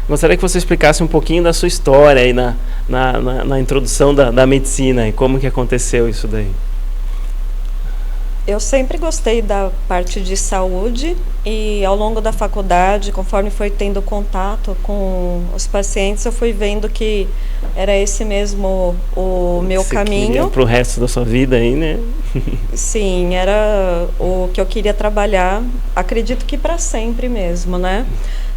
Gostaria que você explicasse um pouquinho da sua história aí na introdução da medicina e como que aconteceu isso daí. Eu sempre gostei da parte de saúde e ao longo da faculdade, conforme foi tendo contato com os pacientes, eu fui vendo que era esse mesmo o meu caminho. Para o resto da sua vida aí, né? Sim, era o que eu queria trabalhar, acredito que para sempre mesmo, né?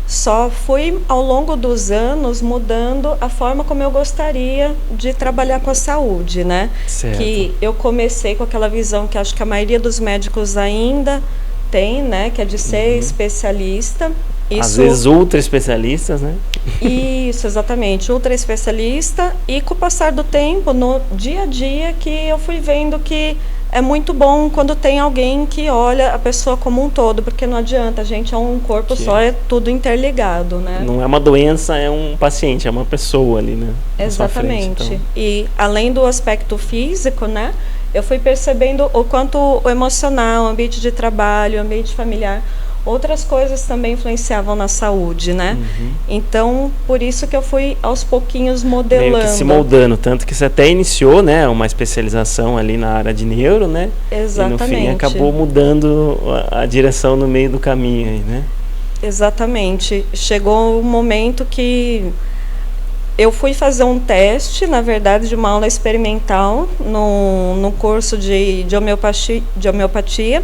Só fui, ao longo dos anos, mudando a forma como eu gostaria de trabalhar com a saúde, né? Certo. Que eu comecei com aquela visão que acho que a maioria dos médicos ainda tem, né? Que é de ser especialista. Às vezes ultra especialistas, né? Isso, exatamente, ultra especialista. E com o passar do tempo, no dia a dia, que eu fui vendo que é muito bom quando tem alguém que olha a pessoa como um todo, porque não adianta, a gente é um corpo só, é tudo interligado, né? Não é uma doença, é um paciente, é uma pessoa ali, né? Exatamente. Frente, então. E além do aspecto físico, né? Eu fui percebendo o quanto o emocional, o ambiente de trabalho, o ambiente familiar, outras coisas também influenciavam na saúde, né? Então, por isso que eu fui aos pouquinhos modelando. Meio que se moldando, tanto que você até iniciou, né, uma especialização ali na área de neuro, né? Exatamente. E no fim acabou mudando a direção no meio do caminho aí, né? Exatamente. Chegou um momento que eu fui fazer um teste, na verdade, de uma aula experimental no curso de homeopatia.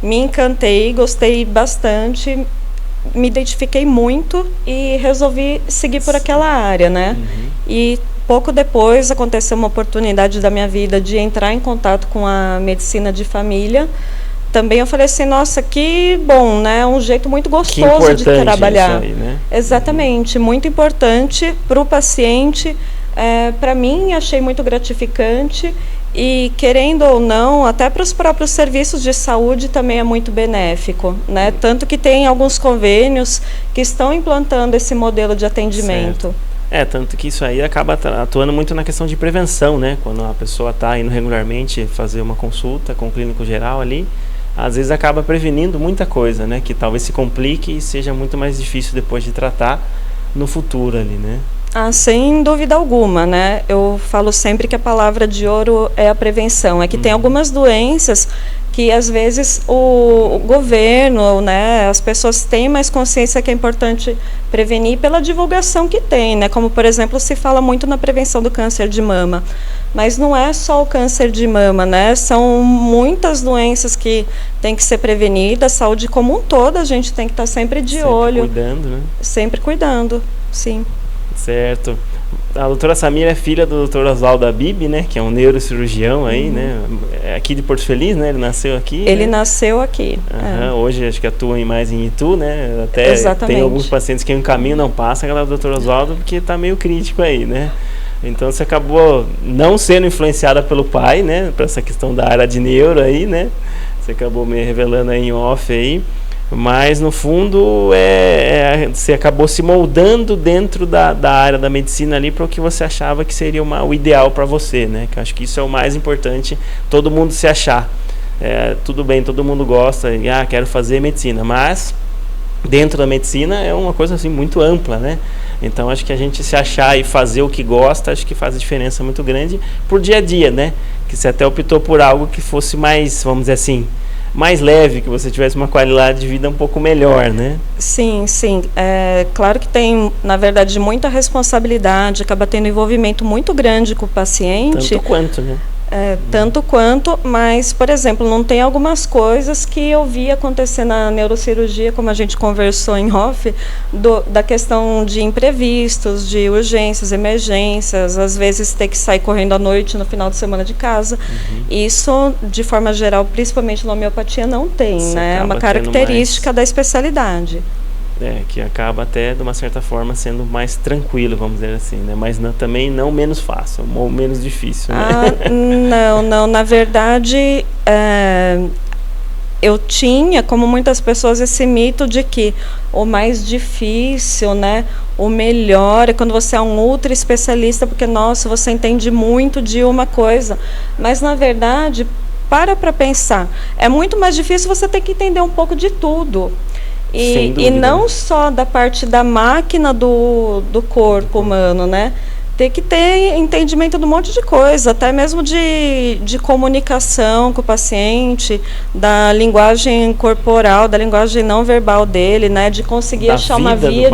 Me encantei, gostei bastante, me identifiquei muito e resolvi seguir por aquela área, né? E pouco depois aconteceu uma oportunidade da minha vida de entrar em contato com a medicina de família. Também eu falei assim, nossa, que bom, né? Um jeito muito gostoso de trabalhar. Isso aí, né? Exatamente, muito importante para o paciente. Para mim, achei muito gratificante. E, querendo ou não, até para os próprios serviços de saúde também é muito benéfico, né? Tanto que tem alguns convênios que estão implantando esse modelo de atendimento. Tanto que isso aí acaba atuando muito na questão de prevenção, né? Quando a pessoa está indo regularmente fazer uma consulta com o clínico geral ali, às vezes acaba prevenindo muita coisa, né? Que talvez se complique e seja muito mais difícil depois de tratar no futuro ali, né? Ah, sem dúvida alguma, né? Eu falo sempre que a palavra de ouro é a prevenção. É que tem algumas doenças que às vezes o governo, né, as pessoas têm mais consciência que é importante prevenir pela divulgação que tem, né? Como, por exemplo, se fala muito na prevenção do câncer de mama. Mas não é só o câncer de mama, né? São muitas doenças que têm que ser prevenidas, a saúde como um todo, a gente tem que estar sempre de olho. Sempre cuidando, né? Sempre cuidando, sim. Certo. A doutora Samira é filha do doutor Oswaldo Habib, né? Que é um neurocirurgião aí, né? É aqui de Porto Feliz, né? Ele nasceu aqui. Ele nasceu aqui. Hoje acho que atua mais em Itu, né? Até Exatamente. Tem alguns pacientes que um caminho não passa aquela do doutor Oswaldo porque está meio crítico aí, né? Então você acabou não sendo influenciada pelo pai, né? Para essa questão da área de neuro aí, né? Você acabou me revelando aí em off aí. Mas no fundo você acabou se moldando dentro da área da medicina ali para o que você achava que seria o ideal para você, né? Que eu acho que isso é o mais importante, todo mundo se achar. Tudo bem, todo mundo gosta, quero fazer medicina, mas dentro da medicina é uma coisa assim muito ampla, né? Então acho que a gente se achar e fazer o que gosta, acho que faz a diferença muito grande por dia a dia, né? Que você até optou por algo que fosse mais, vamos dizer assim, mais leve, que você tivesse uma qualidade de vida um pouco melhor, né? Sim, sim. Claro que tem, na verdade, muita responsabilidade, acaba tendo envolvimento muito grande com o paciente. Tanto quanto, né? Tanto quanto, mas, por exemplo, não tem algumas coisas que eu vi acontecer na neurocirurgia, como a gente conversou em off, da questão de imprevistos, de urgências, emergências, às vezes ter que sair correndo à noite no final de semana de casa. Isso, de forma geral, principalmente na homeopatia, não tem, né? É uma característica da especialidade. Que acaba até, de uma certa forma, sendo mais tranquilo, vamos dizer assim, né? Mas também não menos fácil, ou menos difícil, né? Não. Na verdade, eu tinha, como muitas pessoas, esse mito de que o mais difícil, né, o melhor é quando você é um ultra especialista, porque, nossa, você entende muito de uma coisa. Mas, na verdade, para pensar, é muito mais difícil você ter que entender um pouco de tudo. E não só da parte da máquina do corpo humano, né? Tem que ter entendimento de um monte de coisa, até mesmo de comunicação com o paciente, da linguagem corporal, da linguagem não verbal dele, né? De conseguir achar uma via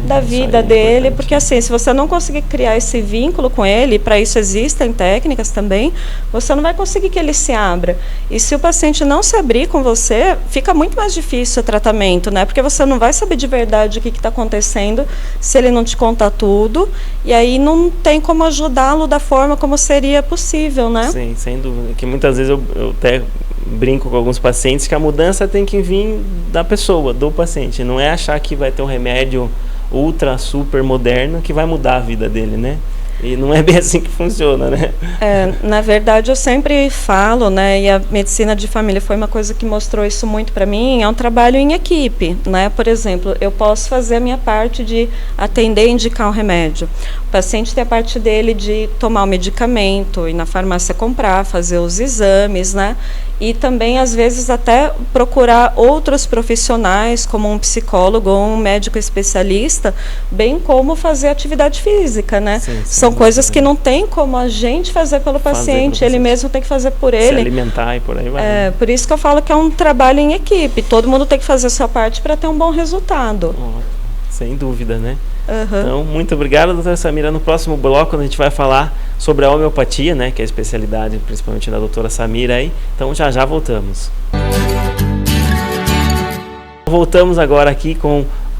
da vida dele, porque assim, se você não conseguir criar esse vínculo com ele, para isso existem técnicas também, você não vai conseguir que ele se abra. E se o paciente não se abrir com você, fica muito mais difícil o tratamento, né? Porque você não vai saber de verdade o que está acontecendo se ele não te contar tudo, e aí não tem como ajudá-lo da forma como seria possível, né? Sim, sem dúvida. Que muitas vezes eu até brinco com alguns pacientes que a mudança tem que vir da pessoa, do paciente. Não é achar que vai ter um remédio ultra, super moderno que vai mudar a vida dele, né? E não é bem assim que funciona, né? Na verdade, eu sempre falo, né? E a medicina de família foi uma coisa que mostrou isso muito para mim. É um trabalho em equipe, né? Por exemplo, eu posso fazer a minha parte de atender e indicar um remédio. O paciente tem a parte dele de tomar o medicamento, ir na farmácia comprar, fazer os exames, né? E também, às vezes, até procurar outros profissionais, como um psicólogo ou um médico especialista, bem como fazer atividade física, né? Sim, são coisas que não tem como a gente fazer pelo paciente, ele mesmo tem que fazer por ele. Se alimentar e por aí vai. Por isso que eu falo que é um trabalho em equipe, todo mundo tem que fazer a sua parte para ter um bom resultado. Sem dúvida, né? Então, muito obrigado, doutora Samira. No próximo bloco, a gente vai falar sobre a homeopatia, né, que é a especialidade principalmente da doutora Samira aí. Então, já voltamos. Voltamos agora aqui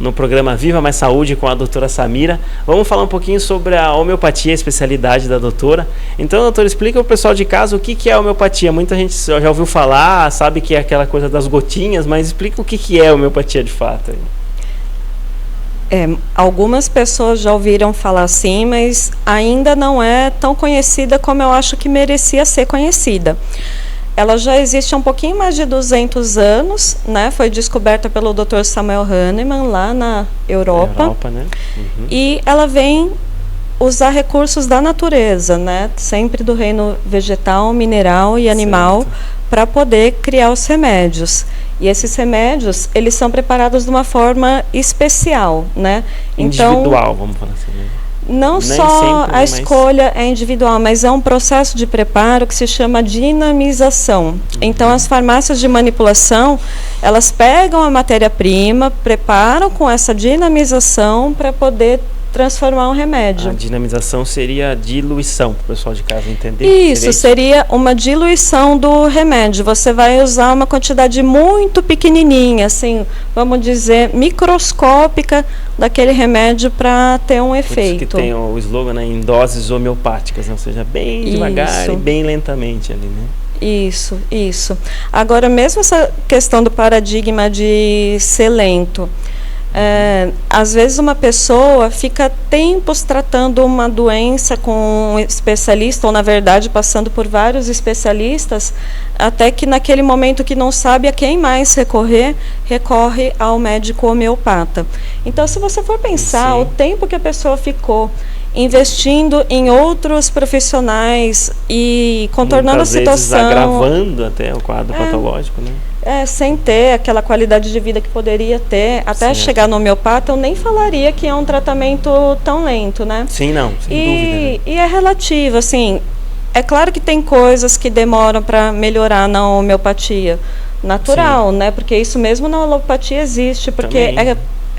no programa Viva Mais Saúde com a doutora Samira. Vamos falar um pouquinho sobre a homeopatia, a especialidade da doutora. Então, doutora, explica ao pessoal de casa o que é a homeopatia. Muita gente já ouviu falar, sabe que é aquela coisa das gotinhas, mas explica o que é a homeopatia de fato. Algumas pessoas já ouviram falar assim, mas ainda não é tão conhecida como eu acho que merecia ser conhecida. Ela já existe há um pouquinho mais de 200 anos, né? Foi descoberta pelo Dr. Samuel Hahnemann lá na Europa. Né? E ela vem usar recursos da natureza, né? Sempre do reino vegetal, mineral e animal, para poder criar os remédios. E esses remédios, eles são preparados de uma forma especial, né? Individual, vamos falar assim, né? Não só a escolha é individual, mas é um processo de preparo que se chama dinamização. Então, as farmácias de manipulação, elas pegam a matéria-prima, preparam com essa dinamização para poder transformar um remédio. A dinamização seria a diluição, para o pessoal de casa entender? Isso, seria uma diluição do remédio. Você vai usar uma quantidade muito pequenininha, assim, vamos dizer, microscópica daquele remédio para ter um efeito. Por isso que tem o slogan, né, em doses homeopáticas, né? Ou seja, bem devagar e bem lentamente ali, né? Isso. Agora, mesmo essa questão do paradigma de ser lento, às vezes uma pessoa fica tempos tratando uma doença com um especialista, ou na verdade passando por vários especialistas, até que naquele momento que não sabe a quem mais recorre ao médico homeopata. Então, se você for pensar o tempo que a pessoa ficou investindo em outros profissionais e contornando muitas a situação, vezes agravando até o quadro patológico, né? Sem ter aquela qualidade de vida que poderia ter, até chegar no homeopata, eu nem falaria que é um tratamento tão lento, né? Sim, não, sem dúvida. Né? E é relativo, assim, é claro que tem coisas que demoram para melhorar na homeopatia, natural, né? Porque isso mesmo na homeopatia existe, porque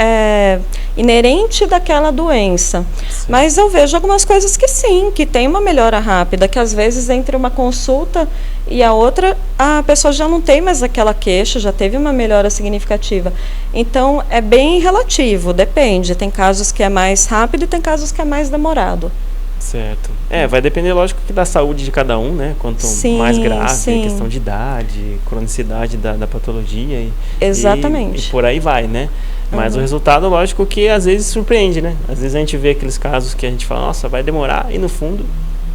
é inerente daquela doença. Mas eu vejo algumas coisas que sim, que tem uma melhora rápida, que às vezes entre uma consulta e a outra, a pessoa já não tem mais aquela queixa, já teve uma melhora significativa. Então, é bem relativo, depende. Tem casos que é mais rápido e tem casos que é mais demorado. Certo. Vai depender, lógico, que da saúde de cada um, né? Quanto mais grave, questão de idade, cronicidade da patologia. Exatamente. E por aí vai, né? Mas o resultado, lógico, que às vezes surpreende, né? Às vezes a gente vê aqueles casos que a gente fala, nossa, vai demorar, e no fundo,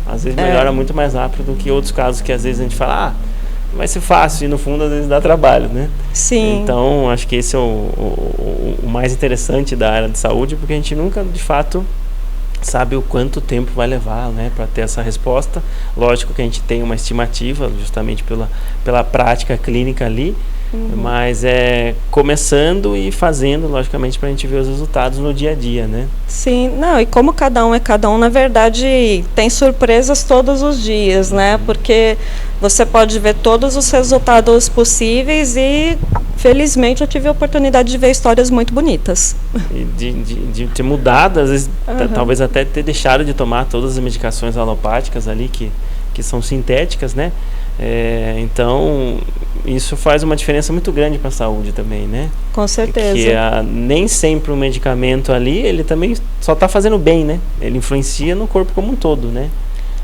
às vezes melhora muito mais rápido do que outros casos que às vezes a gente fala, vai ser fácil, e no fundo às vezes dá trabalho, né? Sim. Então, acho que esse é o mais interessante da área de saúde, porque a gente nunca, de fato, sabe o quanto tempo vai levar, né, para ter essa resposta. Lógico que a gente tem uma estimativa, justamente pela prática clínica ali, Mas é começando e fazendo, logicamente, para a gente ver os resultados no dia a dia, né? Sim, não, e como cada um é cada um, na verdade, tem surpresas todos os dias, né? Porque você pode ver todos os resultados possíveis e, felizmente, eu tive a oportunidade de ver histórias muito bonitas. E de ter mudado, às vezes, talvez até ter deixado de tomar todas as medicações alopáticas ali, que são sintéticas, né? Então, isso faz uma diferença muito grande para a saúde também, né? Com certeza. Que nem sempre o medicamento ali, ele também só está fazendo bem, né? Ele influencia no corpo como um todo, né?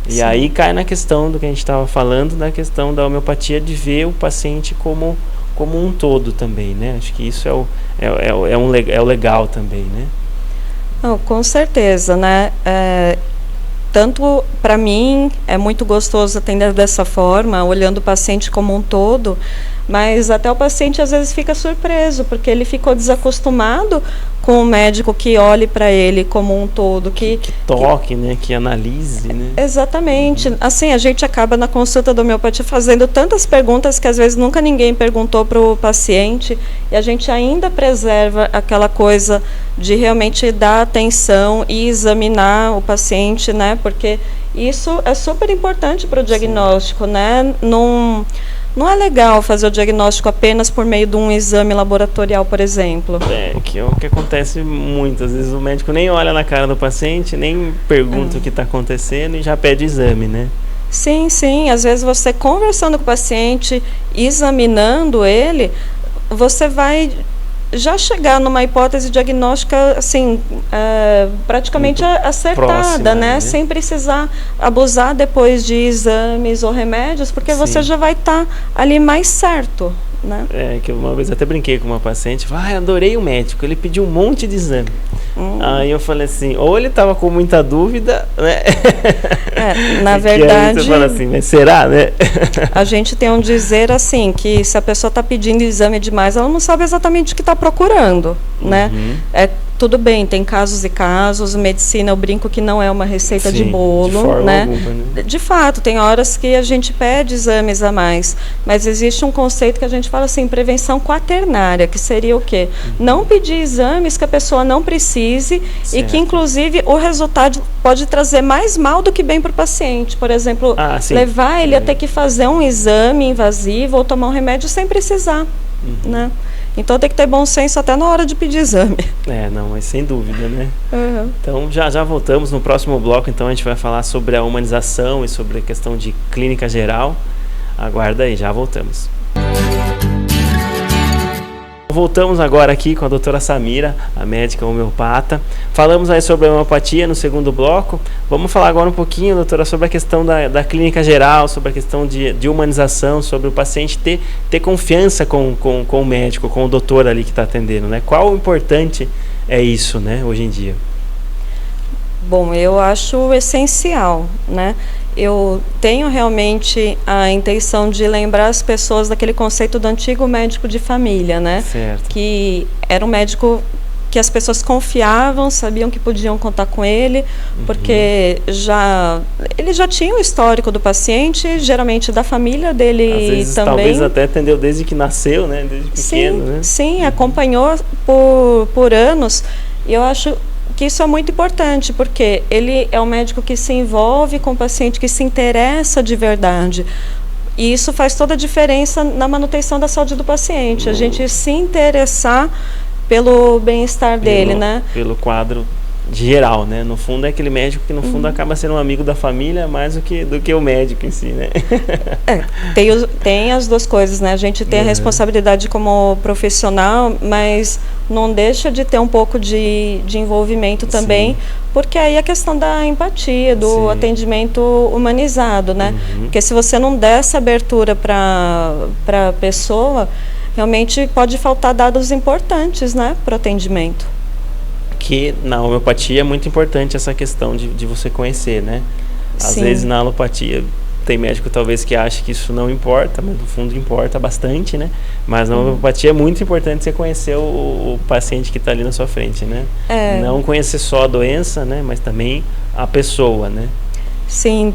E Sim. aí cai na questão do que a gente estava falando, da questão da homeopatia, de ver o paciente como um todo também, né? Acho que isso é o legal também, né? Não, com certeza, né? Tanto para mim é muito gostoso atender dessa forma, olhando o paciente como um todo, mas até o paciente às vezes fica surpreso, porque ele ficou desacostumado com o médico que olhe para ele como um todo. Que toque, né? Que analise, né? Exatamente. Assim, a gente acaba na consulta da homeopatia fazendo tantas perguntas que às vezes nunca ninguém perguntou para o paciente, e a gente ainda preserva aquela coisa de realmente dar atenção e examinar o paciente, né? Porque isso é super importante para o diagnóstico, né? Não é legal fazer o diagnóstico apenas por meio de um exame laboratorial, por exemplo. Que é o que acontece muitas vezes. O médico nem olha na cara do paciente, nem pergunta o que está acontecendo e já pede exame, né? Sim, sim. Às vezes você conversando com o paciente, examinando ele, você vai já chegar numa hipótese diagnóstica assim, praticamente muito acertada, próxima, né? Sem precisar abusar depois de exames ou remédios, porque você já vai estar ali mais certo, né? Que uma vez até brinquei com uma paciente, adorei o médico, ele pediu um monte de exame. Aí eu falei assim, ou ele estava com muita dúvida, né? Na verdade, você fala assim, mas será, né? A gente tem um dizer assim, que se a pessoa está pedindo exame demais, ela não sabe exatamente o que está procurando, né? Tudo bem, tem casos e casos, medicina, eu brinco que não é uma receita de bolo, de forma né? Alguma, né? De fato, tem horas que a gente pede exames a mais, mas existe um conceito que a gente fala assim, prevenção quaternária, que seria o quê? Não pedir exames que a pessoa não precise e que, inclusive, o resultado pode trazer mais mal do que bem para o paciente. Por exemplo, levar ele a ter que fazer um exame invasivo ou tomar um remédio sem precisar, né? Então tem que ter bom senso até na hora de pedir exame. Não, mas sem dúvida, né? Então já voltamos no próximo bloco, então a gente vai falar sobre a humanização e sobre a questão de clínica geral. Aguarda aí, já voltamos. Voltamos agora aqui com a doutora Samira, a médica homeopata. Falamos aí sobre a homeopatia no segundo bloco. Vamos falar agora um pouquinho, doutora, sobre a questão da clínica geral, sobre a questão de humanização, sobre o paciente ter confiança com o médico, com o doutor ali que está atendendo, né? Qual o importante é isso, né, hoje em dia? Bom, eu acho essencial, né? Eu tenho realmente a intenção de lembrar as pessoas daquele conceito do antigo médico de família, né? Certo. Que era um médico que as pessoas confiavam, sabiam que podiam contar com ele, porque ele já tinha o histórico do paciente, geralmente da família dele. Às vezes, também. Talvez até atendeu desde que nasceu, né? Desde pequeno, né? Sim, acompanhou por anos. E eu acho que isso é muito importante, porque ele é um médico que se envolve com o paciente, que se interessa de verdade. E isso faz toda a diferença na manutenção da saúde do paciente. A gente se interessar pelo bem-estar dele, né? Pelo quadro geral, né? No fundo é aquele médico que no fundo acaba sendo um amigo da família mais do que o médico em si, né? Tem as duas coisas, né? A gente tem a responsabilidade como profissional, mas não deixa de ter um pouco de envolvimento também, porque aí a questão da empatia, do atendimento humanizado, né? Porque se você não der essa abertura para a pessoa, realmente pode faltar dados importantes, né, para o atendimento. Que na homeopatia é muito importante essa questão de você conhecer, né? Às vezes na alopatia tem médico talvez que acha que isso não importa, mas no fundo importa bastante, né? Mas na homeopatia é muito importante você conhecer o paciente que está ali na sua frente, né? Não conhecer só a doença, né? Mas também a pessoa, né? Sim,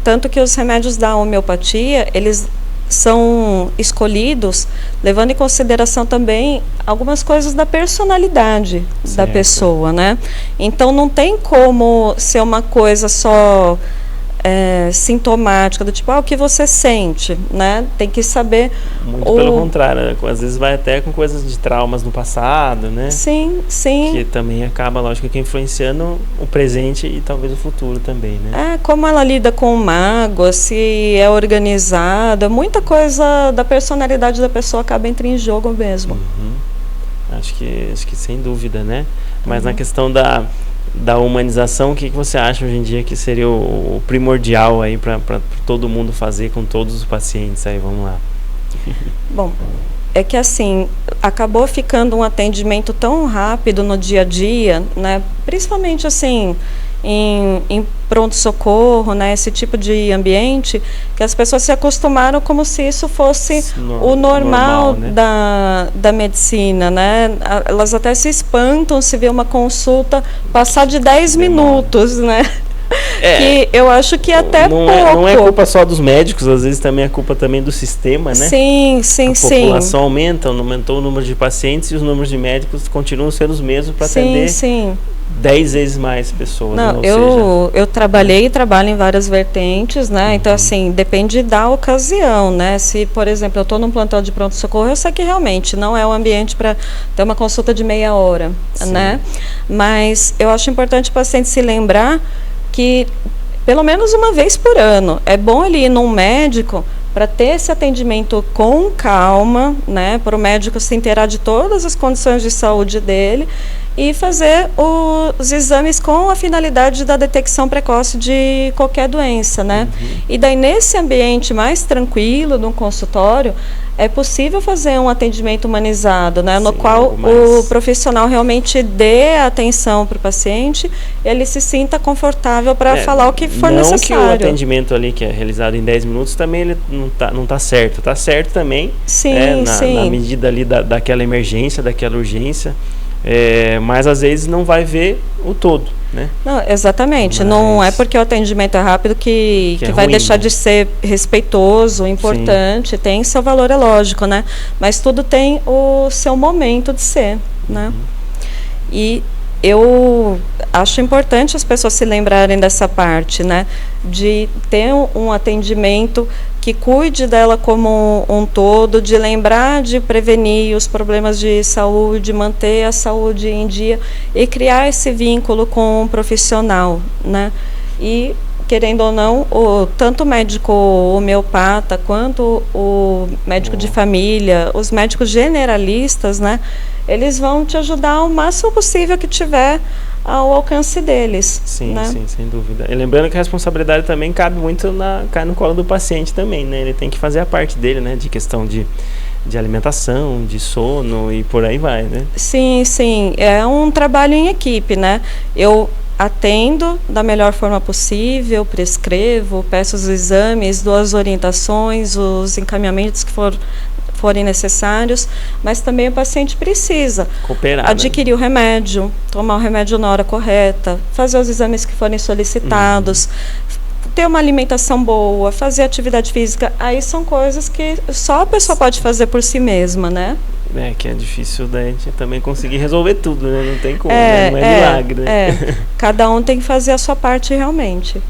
tanto que os remédios da homeopatia, eles são escolhidos levando em consideração também algumas coisas da personalidade da pessoa, né? Então não tem como ser uma coisa só sintomática, do tipo, o que você sente, né? Tem que saber... Muito pelo contrário, né? Às vezes vai até com coisas de traumas no passado, né? Sim, sim. Que também acaba, lógico, que influenciando o presente e talvez o futuro também, né? Como ela lida com mágoa, se é organizada, muita coisa da personalidade da pessoa acaba entrando em jogo mesmo. Acho que sem dúvida, né? Mas na questão da humanização, o que você acha hoje em dia que seria o primordial aí para todo mundo fazer com todos os pacientes aí? Vamos lá. Bom, é que assim, acabou ficando um atendimento tão rápido no dia a dia, né? Principalmente assim, em pronto-socorro, né? Esse tipo de ambiente, que as pessoas se acostumaram como se isso fosse o normal, né? da medicina, né? Elas até se espantam se vê uma consulta passar de 10 minutos, né? Que eu acho que até pouco. Não é culpa só dos médicos, às vezes também é culpa também do sistema, né? Sim. A população aumentou o número de pacientes e os números de médicos continuam sendo os mesmos para atender 10 vezes mais pessoas. Não, eu trabalhei e trabalho em várias vertentes, né? Então, assim, depende da ocasião, né? Se, por exemplo, eu estou num plantão de pronto-socorro, eu sei que realmente não é o ambiente para ter uma consulta de meia hora, né? Mas eu acho importante o paciente se lembrar que pelo menos uma vez por ano é bom ele ir num médico para ter esse atendimento com calma, né, para o médico se inteirar de todas as condições de saúde dele e fazer os exames com a finalidade da detecção precoce de qualquer doença, né? E daí nesse ambiente mais tranquilo, num consultório, é possível fazer um atendimento humanizado, né, no qual o profissional realmente dê atenção para o paciente, ele se sinta confortável para falar o que for necessário. Não que o atendimento ali que é realizado em 10 minutos também ele não tá certo. Tá certo também, na medida ali daquela emergência, daquela urgência, mas às vezes não vai ver o todo, né? Não, exatamente. Mas não é porque o atendimento é rápido que vai ruim, deixar de ser respeitoso, importante. Tem seu valor, é lógico, né? Mas tudo tem o seu momento de ser, né? E eu acho importante as pessoas se lembrarem dessa parte, né? De ter um atendimento que cuide dela como um todo, de lembrar de prevenir os problemas de saúde, manter a saúde em dia e criar esse vínculo com o profissional, né? E, querendo ou não, tanto o médico homeopata quanto o médico de família, os médicos generalistas, né? Eles vão te ajudar o máximo possível que tiver ao alcance deles. Sim, né? Sim, sem dúvida. E lembrando que a responsabilidade também cabe muito cai no colo do paciente também, né? Ele tem que fazer a parte dele, né? De questão de alimentação, de sono e por aí vai, né? Sim. É um trabalho em equipe, né? Eu atendo da melhor forma possível, prescrevo, peço os exames, dou as orientações, os encaminhamentos que forem necessários, mas também o paciente precisa adquirir o remédio, tomar o remédio na hora correta, fazer os exames que forem solicitados, ter uma alimentação boa, fazer atividade física. Aí são coisas que só a pessoa pode fazer por si mesma, né? Que é difícil da gente também conseguir resolver tudo, né? Não tem como, né? Não é milagre, né? Cada um tem que fazer a sua parte realmente.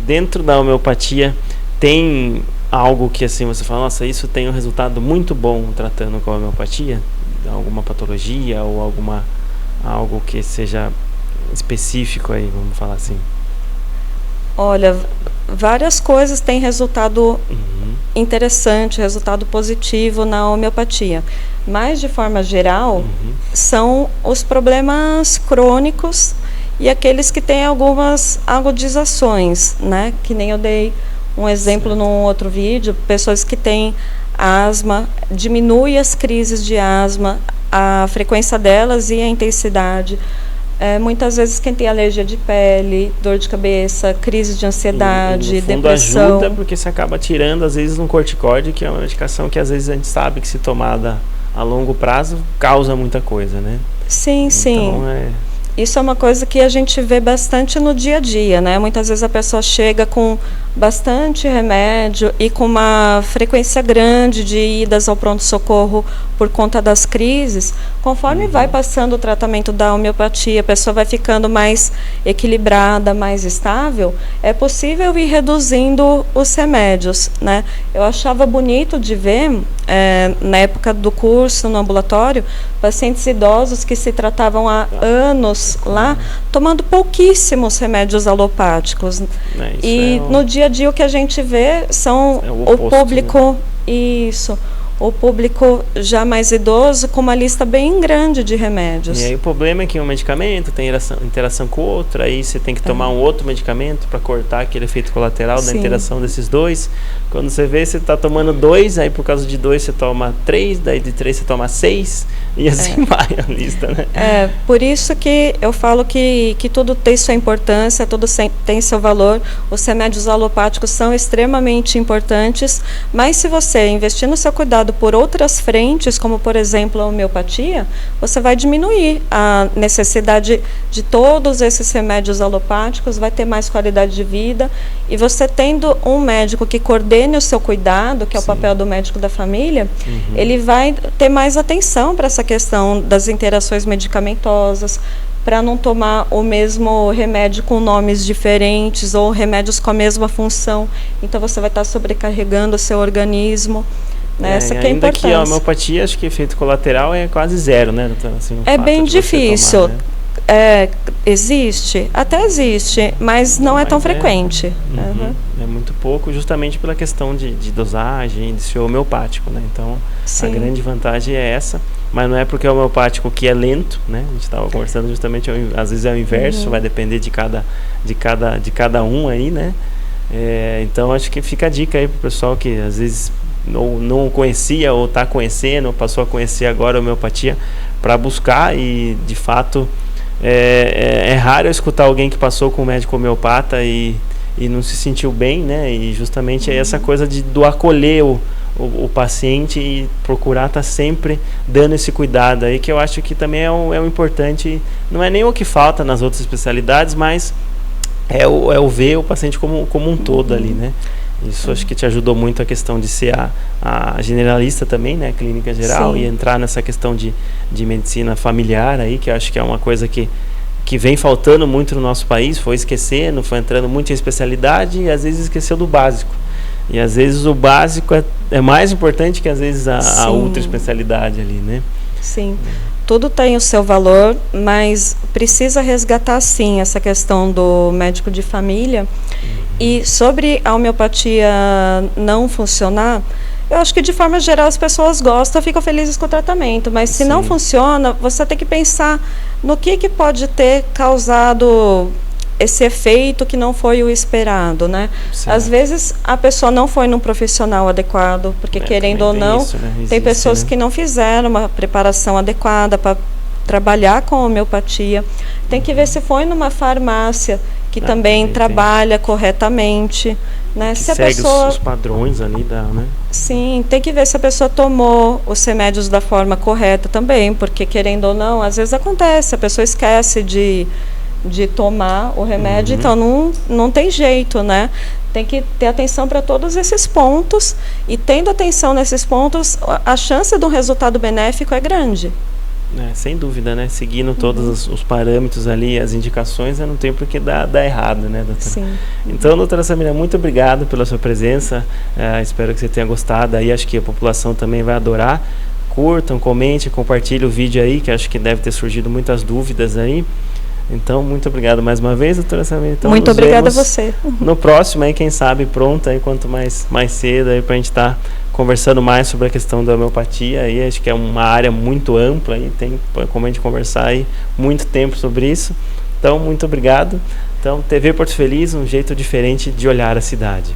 Dentro da homeopatia, tem algo que assim você fala, nossa, isso tem um resultado muito bom tratando com a homeopatia? Alguma patologia ou algo que seja específico aí, vamos falar assim? Olha, várias coisas têm resultado interessante, resultado positivo na homeopatia. Mas, de forma geral, são os problemas crônicos e aqueles que têm algumas agudizações, né? Que nem eu dei um exemplo num outro vídeo, pessoas que têm asma, diminui as crises de asma, a frequência delas e a intensidade. Muitas vezes quem tem alergia de pele, dor de cabeça, crise de ansiedade, depressão. Ajuda porque você acaba tirando, às vezes, um corticóide, que é uma medicação que às vezes a gente sabe que se tomada a longo prazo causa muita coisa, né? Sim. Então, isso é uma coisa que a gente vê bastante no dia a dia, né? Muitas vezes a pessoa chega com bastante remédio e com uma frequência grande de idas ao pronto-socorro por conta das crises, conforme vai passando o tratamento da homeopatia, a pessoa vai ficando mais equilibrada, mais estável, é possível ir reduzindo os remédios, né? Eu achava bonito de ver, na época do curso, no ambulatório, pacientes idosos que se tratavam há anos lá, tomando pouquíssimos remédios alopáticos. E no dia a dia o que a gente vê são o público, né? Isso, o público já mais idoso com uma lista bem grande de remédios. E aí o problema é que um medicamento tem interação com outro, aí você tem que tomar um outro medicamento para cortar aquele efeito colateral da interação desses dois. Quando você vê, você está tomando 2, aí por causa de 2 você toma 3, daí de 3 você toma 6, e assim vai a lista, né? Por isso que eu falo que tudo tem sua importância, tudo tem seu valor. Os remédios alopáticos são extremamente importantes, mas se você investir no seu cuidado por outras frentes, como por exemplo a homeopatia, você vai diminuir a necessidade de todos esses remédios alopáticos, vai ter mais qualidade de vida, e você tendo um médico que coordene o seu cuidado, que é o papel do médico da família, ele vai ter mais atenção para essa questão das interações medicamentosas, para não tomar o mesmo remédio com nomes diferentes ou remédios com a mesma função. Então você vai estar sobrecarregando o seu organismo. Essa que é a ainda importância. Que a homeopatia, acho que efeito colateral é quase zero, né? Então, assim, é bem difícil. Tomar, né? Existe, até existe, mas não é tão frequente. É muito pouco, justamente pela questão de dosagem, de ser homeopático, né? Então, a grande vantagem é essa, mas não é porque é homeopático que é lento, né? A gente estava conversando justamente, às vezes é o inverso, vai depender de cada um aí, né? Então, acho que fica a dica aí pro pessoal que às vezes não conhecia ou está conhecendo, ou passou a conhecer agora a homeopatia, para buscar. E de fato é raro eu escutar alguém que passou com um médico homeopata e não se sentiu bem, né? E justamente é essa coisa do acolher o paciente e procurar estar sempre dando esse cuidado aí, que eu acho que também é o importante. Não é nem o que falta nas outras especialidades, mas é o ver o paciente como um todo ali, né? Isso acho que te ajudou muito a questão de ser a generalista também, né? Clínica geral, e entrar nessa questão de medicina familiar aí, que eu acho que é uma coisa que vem faltando muito no nosso país, foi esquecendo, foi entrando muito em especialidade e às vezes esqueceu do básico. E às vezes o básico é mais importante que às vezes a outra especialidade ali, né? Sim. Tudo tem o seu valor, mas precisa resgatar sim essa questão do médico de família. E sobre a homeopatia não funcionar, eu acho que de forma geral as pessoas gostam, ficam felizes com o tratamento, mas se não funciona, você tem que pensar no que pode ter causado esse efeito que não foi o esperado, né? Às vezes a pessoa não foi num profissional adequado, porque querendo ou não, isso, né? Tem pessoas que não fizeram uma preparação adequada para trabalhar com a homeopatia. Tem que ver se foi numa farmácia que também trabalha corretamente, né? Se a pessoa os padrões ali né? Sim, tem que ver se a pessoa tomou os remédios da forma correta também, porque querendo ou não, às vezes acontece, a pessoa esquece de tomar o remédio, então não tem jeito, né? Tem que ter atenção para todos esses pontos, e tendo atenção nesses pontos, a chance de um resultado benéfico é grande. Sem dúvida, né? Seguindo todos os parâmetros ali, as indicações, não tem por que dar errado, né, doutora? Sim. Então, doutora Samira, muito obrigado pela sua presença. Espero que você tenha gostado aí, acho que a população também vai adorar. Curtam, comentem, compartilhem o vídeo aí, que acho que deve ter surgido muitas dúvidas aí. Então, muito obrigado mais uma vez, doutora Samira. Então, muito obrigada a você. No próximo aí, quem sabe, pronto, aí, quanto mais cedo aí, pra gente estar conversando mais sobre a questão da homeopatia. Aí, acho que é uma área muito ampla e tem como a gente conversar aí muito tempo sobre isso. Então, muito obrigado. Então, TV Porto Feliz, um jeito diferente de olhar a cidade.